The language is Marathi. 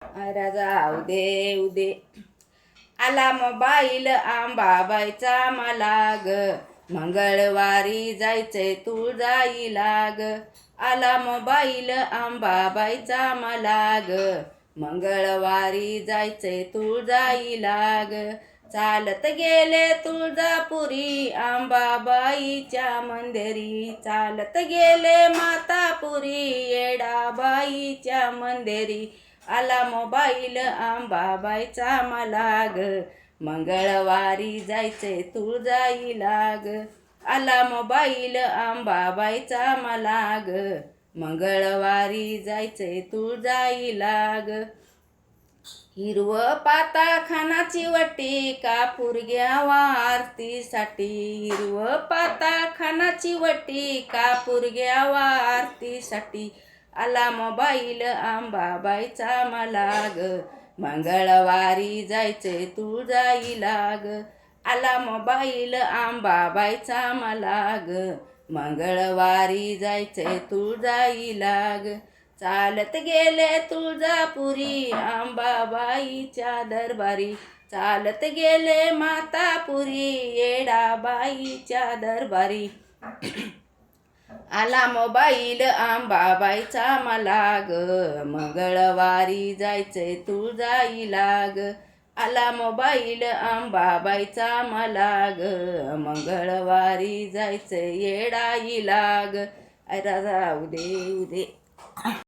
राजा उदे उदे आला मोबाईल आंबाबाईचा मला ग, मंगळवारी जायचंय तुळजाईला ग. आला मोबाईल आंबाबाईचा मला ग, मंगळवारी जायचंय तुळजाईला ग. चालत गेले तुळजापुरी आंबाबाईच्या मंदिरी, चालत गेले मातापुरी येडाबाईच्या मंदिरी. आला मोबाईल आंबाबाईचा मला ग, मंगळवारी जायचंय तुळजाईला ग. आला मोबाईल आंबाबाईचा मला ग, मंगळवारी जायचंय तुळजाईला ग. हिरवं पाताळखानाची वटी कापूर घ्यावा आरतीसाठी, हिरवं पाताळखानाची वटी कापूर घ्यावा आरतीसाठी. आला मोबाईल आंबाबाईचा मला ग, मंगळवारी जायचंय तुळजाईला ग. आला मोबाईल आंबाबाईचा मला ग, मंगळवारी जायचंय तुळजाईला ग. चालत गेले तुळजापुरी आंबाबाईच्या दरबारी, चालत गेले मातापुरी येडाबाईच्या दरबारी. आला मोबाईल आंबाबाईचा मला ग, मंगळवारी जायचंय तुळजाईला ग. आला मोबाईल आंबाबाईचा मला ग, मंगळवारी जायचंय येडाईला ग. राजा उदे उदे